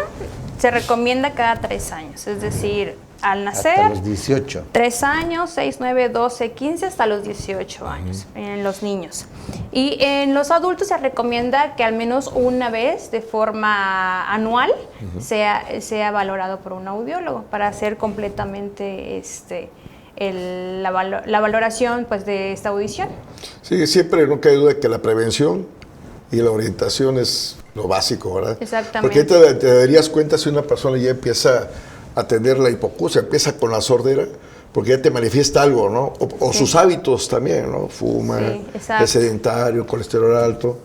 se recomienda cada 3 años, es decir, al nacer, Hasta los 18. 3 años, 6, 9, 12, 15, hasta los 18 años en los niños. Y en los adultos se recomienda que al menos una vez de forma anual sea valorado por un audiólogo para hacer completamente la valoración pues, de esta audición. Sí, siempre nunca hay duda que la prevención y la orientación es lo básico, ¿verdad? Exactamente. Porque te darías cuenta si una persona ya empieza a tener la hipoacusia, empieza con la sordera, porque ya te manifiesta algo, ¿no? O sus hábitos también, ¿no? Fuma, es sedentario, colesterol alto.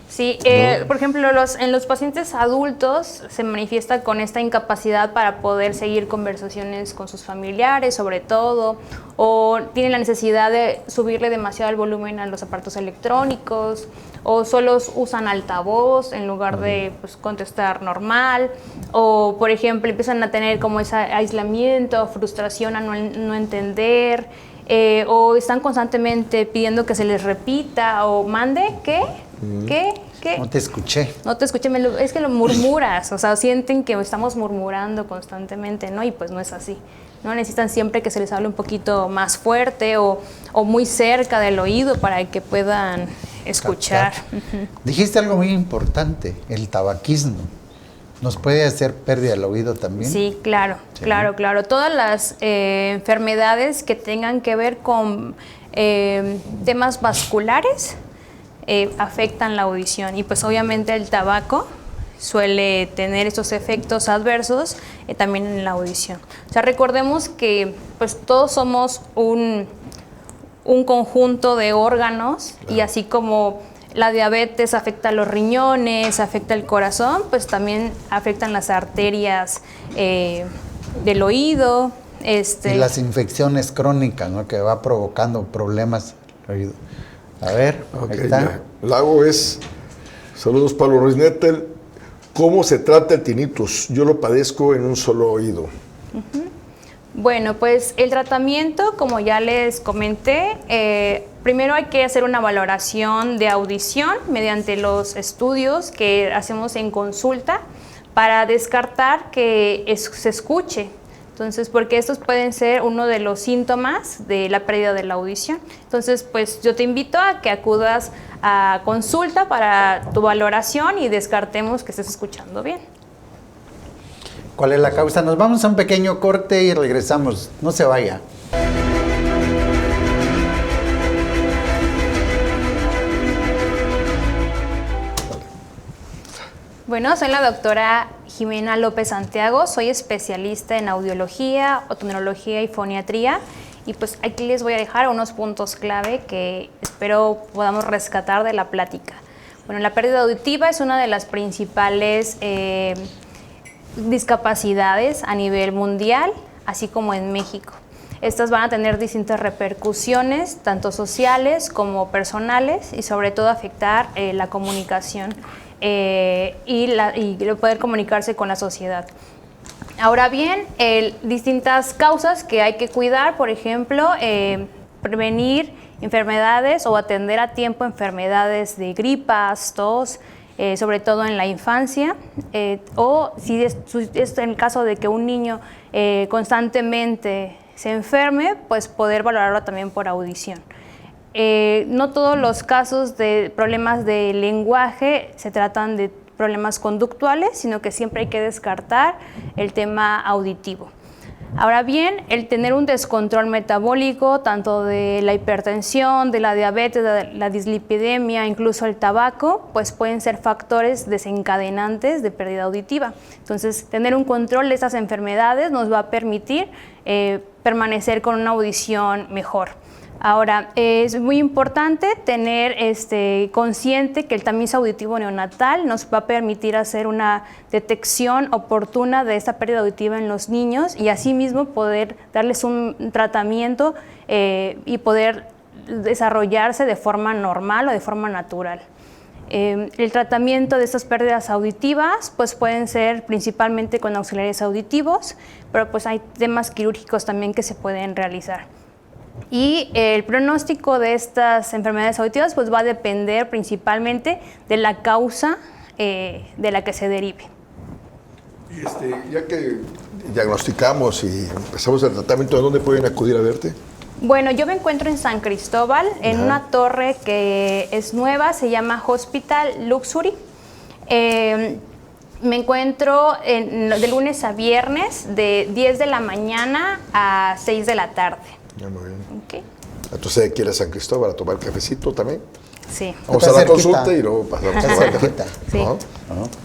Sí, por ejemplo, en los pacientes adultos se manifiesta con esta incapacidad para poder seguir conversaciones con sus familiares, sobre todo, o tienen la necesidad de subirle demasiado el volumen a los aparatos electrónicos, o solo usan altavoz en lugar de pues, contestar normal, o por ejemplo empiezan a tener como ese aislamiento, frustración a no entender, o están constantemente pidiendo que se les repita, o mande, ¿qué? ¿Qué? No te escuché. No te escuché, es que lo murmuras, o sea, sienten que estamos murmurando constantemente, ¿no? Y pues no es así, ¿no? Necesitan siempre que se les hable un poquito más fuerte o muy cerca del oído para que puedan escuchar. Dijiste algo muy importante, el tabaquismo. ¿Nos puede hacer pérdida del oído también? Sí, claro, sí. Claro. Todas las enfermedades que tengan que ver con temas vasculares afectan la audición y pues obviamente el tabaco suele tener estos efectos adversos también en la audición. O sea, recordemos que pues todos somos un conjunto de órganos y así como la diabetes afecta a los riñones, afecta el corazón, pues también afectan las arterias del oído. Y las infecciones crónicas, ¿no? Que va provocando problemas del oído. A ver, ahí está. Ya. Lago es, saludos Pablo Ruiz Nettel, ¿cómo se trata el tinnitus? Yo lo padezco en un solo oído. Bueno, pues el tratamiento, como ya les comenté, primero hay que hacer una valoración de audición mediante los estudios que hacemos en consulta para descartar que se escuche. Entonces, porque estos pueden ser uno de los síntomas de la pérdida de la audición. Entonces, pues yo te invito a que acudas a consulta para tu valoración y descartemos que estés escuchando bien. ¿Cuál es la causa? Nos vamos a un pequeño corte y regresamos. No se vaya. Bueno, soy la doctora Jimena López Santiago, soy especialista en audiología, otorrinología y foniatría y pues aquí les voy a dejar unos puntos clave que espero podamos rescatar de la plática. Bueno, la pérdida auditiva es una de las principales discapacidades a nivel mundial, así como en México. Estas van a tener distintas repercusiones, tanto sociales como personales y sobre todo afectar la comunicación y poder comunicarse con la sociedad. Ahora bien, distintas causas que hay que cuidar, por ejemplo, prevenir enfermedades o atender a tiempo enfermedades de gripas, tos, sobre todo en la infancia, o si es en el caso de que un niño constantemente se enferme, pues poder valorarlo también por audición. No todos los casos de problemas de lenguaje se tratan de problemas conductuales, sino que siempre hay que descartar el tema auditivo. Ahora bien, el tener un descontrol metabólico, tanto de la hipertensión, de la diabetes, de la dislipidemia, incluso el tabaco, pues pueden ser factores desencadenantes de pérdida auditiva. Entonces, tener un control de estas enfermedades nos va a permitir permanecer con una audición mejor. Ahora, es muy importante tener consciente que el tamiz auditivo neonatal nos va a permitir hacer una detección oportuna de esta pérdida auditiva en los niños y asimismo poder darles un tratamiento y poder desarrollarse de forma normal o de forma natural. El tratamiento de estas pérdidas auditivas pues pueden ser principalmente con auxiliares auditivos, pero pues hay temas quirúrgicos también que se pueden realizar. Y el pronóstico de estas enfermedades auditivas pues va a depender principalmente de la causa de la que se derive. Ya que diagnosticamos y empezamos el tratamiento, ¿a dónde pueden acudir a verte? Bueno, yo me encuentro en San Cristóbal, en una torre que es nueva, se llama Hospital Luxury. Me encuentro de lunes a viernes, de 10 de la mañana a 6 de la tarde. Muy bien. Okay. Entonces hay que ir a San Cristóbal a tomar cafecito también. Sí. Vamos a la consulta y luego pasamos a la café. Sí. ¿No?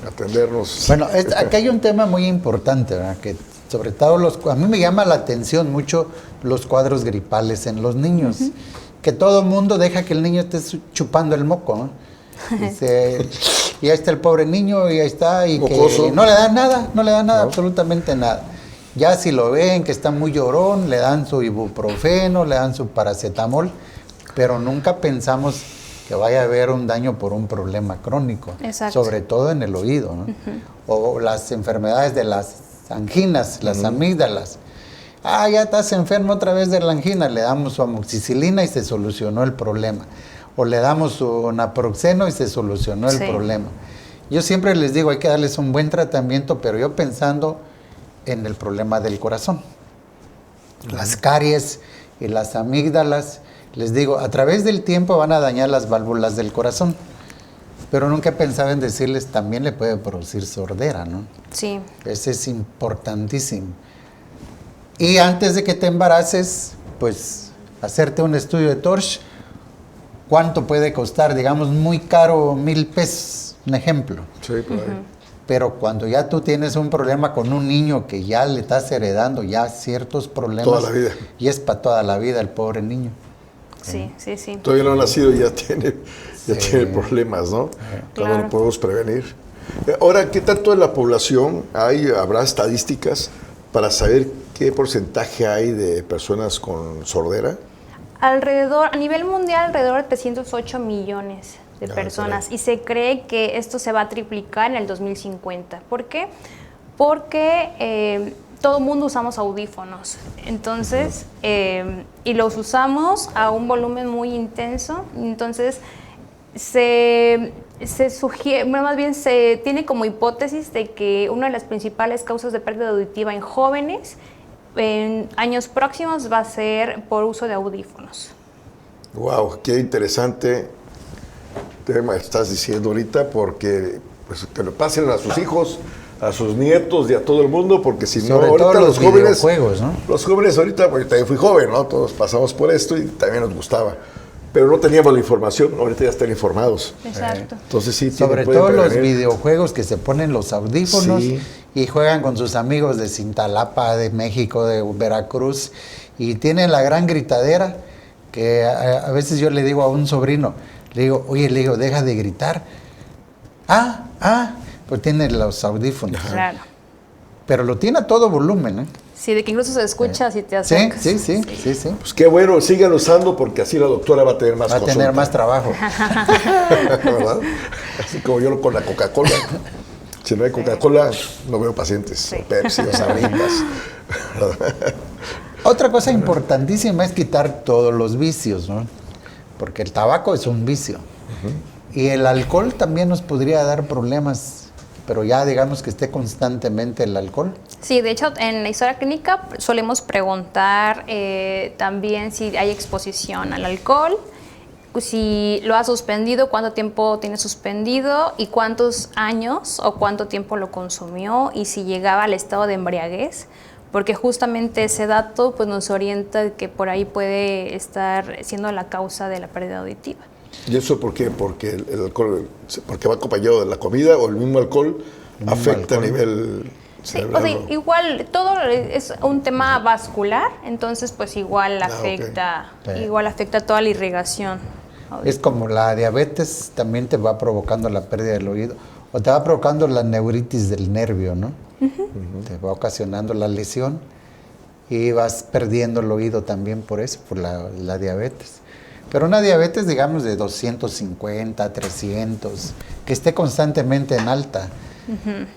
Atendernos. Bueno, aquí hay un tema muy importante, ¿verdad? Que sobre todo a mí me llama la atención mucho los cuadros gripales en los niños. Que todo el mundo deja que el niño esté chupando el moco, ¿no? Y ahí está el pobre niño y ahí está, y que no le dan nada, no. Absolutamente nada. Ya si lo ven que está muy llorón, le dan su ibuprofeno, le dan su paracetamol, pero nunca pensamos que vaya a haber un daño por un problema crónico. Exacto. Sobre todo en el oído, ¿no? O las enfermedades de las anginas, las amígdalas. Ya estás enfermo otra vez de la angina, le damos su amoxicilina y se solucionó el problema. O le damos su naproxeno y se solucionó el problema. Yo siempre les digo, hay que darles un buen tratamiento, pero yo pensando en el problema del corazón. Las caries y las amígdalas, les digo, a través del tiempo van a dañar las válvulas del corazón, pero nunca pensaba en decirles, también le puede producir sordera, ¿no? Sí. Ese es importantísimo. Y antes de que te embaraces, pues, hacerte un estudio de Torch, ¿cuánto puede costar? Digamos, muy caro, 1,000 pesos, un ejemplo. Sí, por ahí. Pero cuando ya tú tienes un problema con un niño que ya le estás heredando ya ciertos problemas. Toda la vida. Y es para toda la vida el pobre niño. Sí. Todavía no ha nacido y ya tiene problemas, ¿no? Claro, lo podemos prevenir. Ahora, ¿qué tanto de la población habrá estadísticas para saber qué porcentaje hay de personas con sordera? A nivel mundial, alrededor de 308 millones de personas. Y se cree que esto se va a triplicar en el 2050. ¿Por qué? Porque todo el mundo usamos audífonos. Entonces, y los usamos a un volumen muy intenso. Entonces, se sugiere, más bien se tiene como hipótesis de que una de las principales causas de pérdida auditiva en jóvenes en años próximos va a ser por uso de audífonos. Wow, qué interesante tema estás diciendo ahorita, porque pues, que lo pasen a sus hijos, a sus nietos y a todo el mundo, porque si no, ahorita los jóvenes, ¿no? Los jóvenes ahorita, porque también fui joven, ¿no? Todos pasamos por esto y también nos gustaba. Pero no teníamos la información, ahorita ya están informados. Exacto. Entonces sí, sobre todo los videojuegos que se ponen los audífonos y juegan con sus amigos de Cintalapa, de México, de Veracruz, y tienen la gran gritadera que a veces yo le digo a un sobrino, le digo, deja de gritar. Pues tiene los audífonos. Claro. Pero lo tiene a todo volumen, ¿eh? Sí, de que incluso se escucha si te acercas. Sí. Pues qué bueno, sigan usando porque así la doctora va a tener más consulta. Va a tener más trabajo. ¿Verdad? Así como yo con la Coca-Cola. Si no hay Coca-Cola, no veo pacientes. Sí. O Pepsi o Sabritas. Otra cosa importantísima es quitar todos los vicios, ¿no? Porque el tabaco es un vicio. Y el alcohol también nos podría dar problemas, pero ya digamos que esté constantemente el alcohol. Sí, de hecho, en la historia clínica solemos preguntar también si hay exposición al alcohol, si lo ha suspendido, cuánto tiempo tiene suspendido y cuántos años o cuánto tiempo lo consumió y si llegaba al estado de embriaguez, porque justamente ese dato pues, nos orienta que por ahí puede estar siendo la causa de la pérdida auditiva. ¿Y eso por qué? Porque el alcohol, porque va acompañado de la comida o el mismo alcohol afecta a nivel Sí, cerebral. o sea, igual todo es un tema vascular, entonces pues igual afecta, ok. igual afecta toda la irrigación. Es como la diabetes, también te va provocando la pérdida del oído, o te va provocando la neuritis del nervio, ¿no? Te va ocasionando la lesión y vas perdiendo el oído también por eso, por la diabetes. Pero una diabetes, digamos, de 250, 300, que esté constantemente en alta,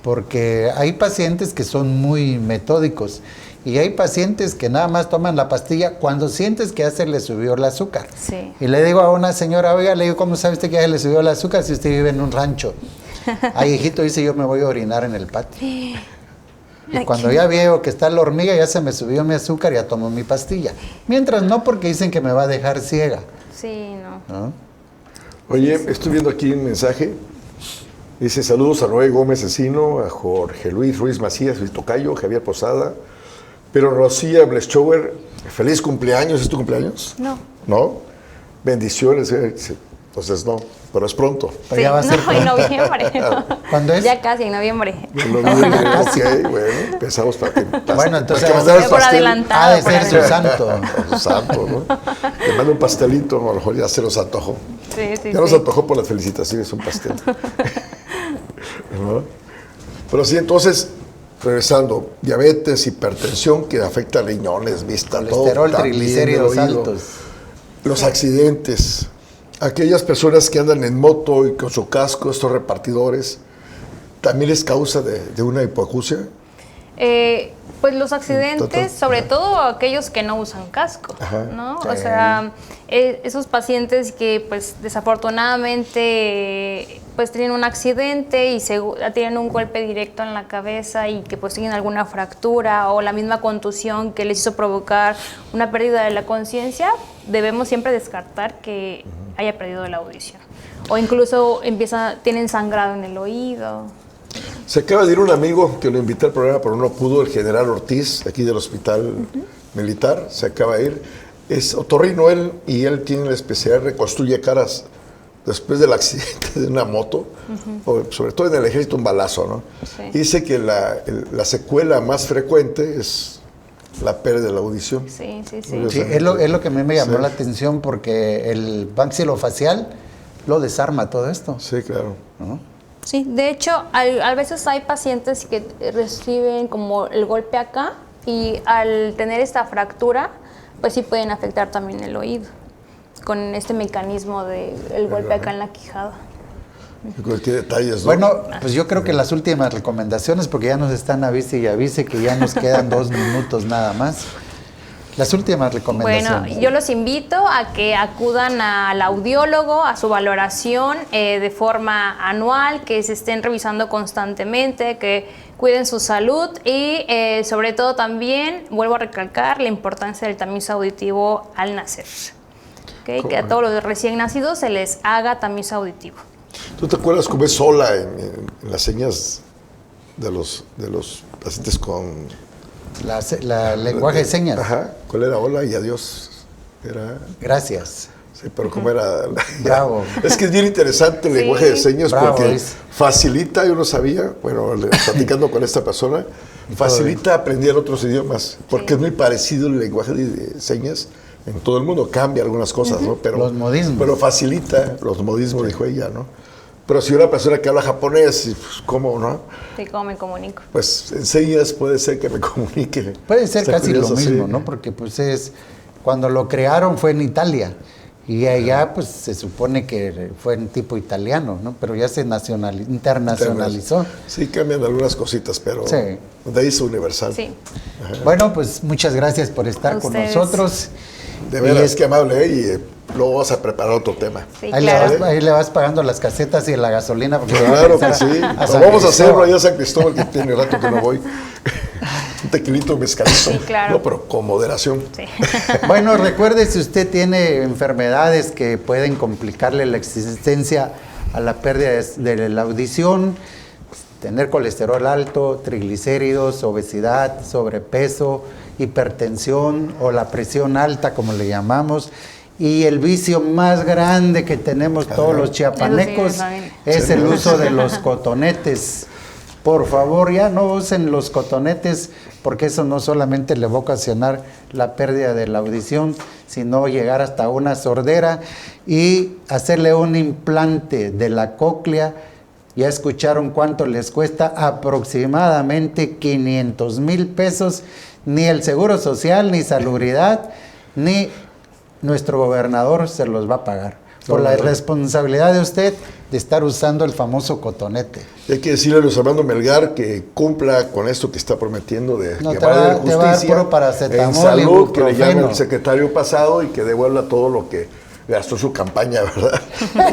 porque hay pacientes que son muy metódicos y hay pacientes que nada más toman la pastilla cuando sientes que ya se le subió el azúcar. Sí. Y le digo a una señora, oiga, le digo, ¿cómo sabe usted que ya se le subió el azúcar si usted vive en un rancho? Ay, hijito, dice, yo me voy a orinar en el patio. Y cuando ya veo que está la hormiga, ya se me subió mi azúcar, ya tomo mi pastilla. Mientras no, porque dicen que me va a dejar ciega, Sí, no. ¿no? Oye, estoy viendo aquí un mensaje. Dice, saludos a Noé Gómez Cecino, a Jorge Luis Ruiz Macías, Luis Tocayo, Javier Posada. Pero Rocía Bleschauer, feliz cumpleaños. ¿Es tu cumpleaños? No. ¿No? Bendiciones. Entonces no, pero es pronto. Pero ya va a ser no, en noviembre. No. ¿Cuándo es? Ya casi, en noviembre. Ok, bueno, empezamos para que pase. Bueno, entonces Hay que mandar el por pastel. adelantado. Ha de por ser su adelantado. santo. Su santo, ¿no? Le mando un pastelito, a lo mejor ya se los antojó. Sí, sí, Ya nos sí. antojó por las felicitaciones, un pastel. ¿No? Pero sí, entonces, regresando, diabetes, hipertensión que afecta a riñones, vista, todo. Colesterol, también triglicéridos el oído. altos. Los accidentes, aquellas personas que andan en moto y con su casco, estos repartidores, ¿también es causa de una hipoacusia? Pues los accidentes, Total. sobre todo aquellos que no usan casco, Ajá. ¿no? Sí. O sea, esos pacientes que pues desafortunadamente pues tienen un accidente y tienen un golpe directo en la cabeza y que pues tienen alguna fractura o la misma contusión que les hizo provocar una pérdida de la conciencia, debemos siempre descartar que haya perdido la audición. O incluso tienen sangrado en el oído. Se acaba de ir un amigo que lo invité al programa, pero no pudo, el general Ortiz, aquí del Hospital Militar, se acaba de ir. Es otorrino él, y él tiene la especialidad, reconstruye caras después del accidente de una moto, o sobre todo en el ejército un balazo, ¿no? Sí. Y dice que la secuela más frecuente es la pérdida de la audición. Sí, sí, sí. Muy Sí, es lo que a mí me llamó Sí. la atención porque el maxilofacial lo desarma todo esto, Sí, claro. ¿no? Sí, de hecho, a veces hay pacientes que reciben como el golpe acá y al tener esta fractura, pues sí pueden afectar también el oído con este mecanismo del golpe acá en la quijada. ¿Qué detalles, no? Bueno, pues yo creo que las últimas recomendaciones, porque ya nos están avise y avise que ya nos quedan 2 minutos nada más. Las últimas recomendaciones. Bueno, yo los invito a que acudan al audiólogo, a su valoración de forma anual, que se estén revisando constantemente, que cuiden su salud y sobre todo también, vuelvo a recalcar, la importancia del tamiz auditivo al nacer. ¿Okay? Que a todos los recién nacidos se les haga tamiz auditivo. ¿Tú te acuerdas cómo es sola en las señas de los pacientes con... La lenguaje de señas. Ajá. ¿Cuál era? Hola y adiós. Era... Gracias. Sí, pero ¿cómo era? Bravo. Es que es bien interesante el Sí. lenguaje de señas Bravo, porque es. facilita, yo no sabía, bueno, platicando con esta persona, facilita aprender otros idiomas, porque Sí. es muy parecido el lenguaje de señas en todo el mundo, cambia algunas cosas, ¿no? Pero, Los modismos. Pero facilita los modismos, dijo ella, ¿no? Pero si una persona que habla japonés, pues, ¿cómo, no? Sí, cómo me comunico. Pues en señas puede ser que me comunique. Puede ser Está casi curioso, lo mismo, sí. ¿no? Porque pues cuando lo crearon fue en Italia Y allá, pues, se supone que fue en tipo italiano, ¿no? Pero ya se internacionalizó. Sí, cambian algunas cositas, pero Sí. de ahí es universal. Sí. Bueno, pues, muchas gracias por estar A con ustedes. nosotros. De veras, Y qué amable, ¿eh? Y luego vas a preparar otro tema. Sí, ahí, claro. ahí le vas pagando las casetas y la gasolina. Porque Claro que sí. a Lo San vamos a hacerlo Cristóbal. allá a San Cristóbal, que tiene rato que no voy. Un tequilito, un mezcalito. Sí, claro. No, pero con moderación. Sí. Bueno, recuerde, si usted tiene enfermedades que pueden complicarle la existencia a la pérdida de la audición, tener colesterol alto, triglicéridos, obesidad, sobrepeso, hipertensión o la presión alta, como le llamamos, y el vicio más grande que tenemos todos los chiapanecos Eso sí, es el uso de los cotonetes. Por favor, ya no usen los cotonetes, porque eso no solamente le va a ocasionar la pérdida de la audición, sino llegar hasta una sordera y hacerle un implante de la cóclea. Ya escucharon cuánto les cuesta, aproximadamente 500,000 pesos. Ni el Seguro Social, ni Salubridad, ni nuestro gobernador se los va a pagar. Por la responsabilidad de usted de estar usando el famoso cotonete. Y hay que decirle a Luis Armando Melgar que cumpla con esto que está prometiendo de No, llevar te va a dar justicia puro paracetamol en y salud, que le llame ibuprofeno. al secretario pasado y que devuelva todo lo que gastó su campaña, ¿verdad?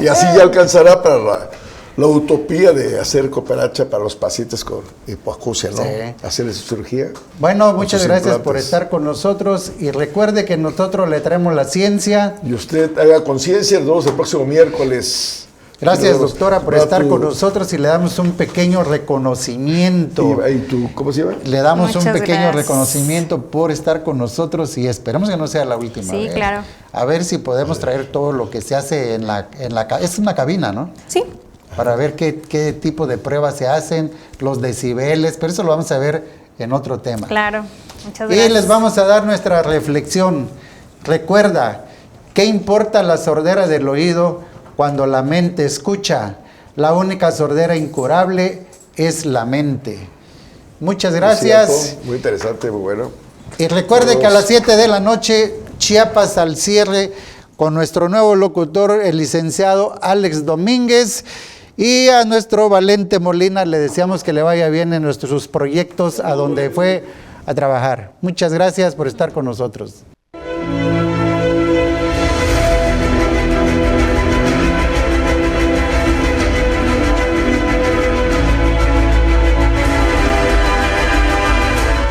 Y así ya alcanzará para la utopía de hacer cooperacha para los pacientes con hipoacusia, ¿no? Sí. Hacerles su cirugía. Bueno, con muchas sus gracias por implantes. estar con nosotros y recuerde que nosotros le traemos la ciencia. Y usted haga conciencia, nos vemos el próximo miércoles. Gracias, Nos vemos. doctora, por Va estar tu- con nosotros y le damos un pequeño reconocimiento. Y tú, ¿cómo se llama? Le damos un Muchas pequeño gracias. reconocimiento por estar con nosotros y esperemos que no sea la última Sí, vez. claro. A ver si podemos traer todo lo que se hace en la es una cabina, ¿no? Sí. Para ver qué tipo de pruebas se hacen, los decibeles, pero eso lo vamos a ver en otro tema. Claro. Muchas Y gracias. les vamos a dar nuestra reflexión. Recuerda, ¿qué importa la sordera del oído cuando la mente escucha? La única sordera incurable es la mente. Muchas gracias. Es cierto, muy interesante, muy bueno. Y recuerde que a las 7 de la noche, Chiapas al cierre, con nuestro nuevo locutor, el licenciado Alex Domínguez. Y a nuestro Valente Molina le deseamos que le vaya bien en sus proyectos a donde fue a trabajar. Muchas gracias por estar con nosotros.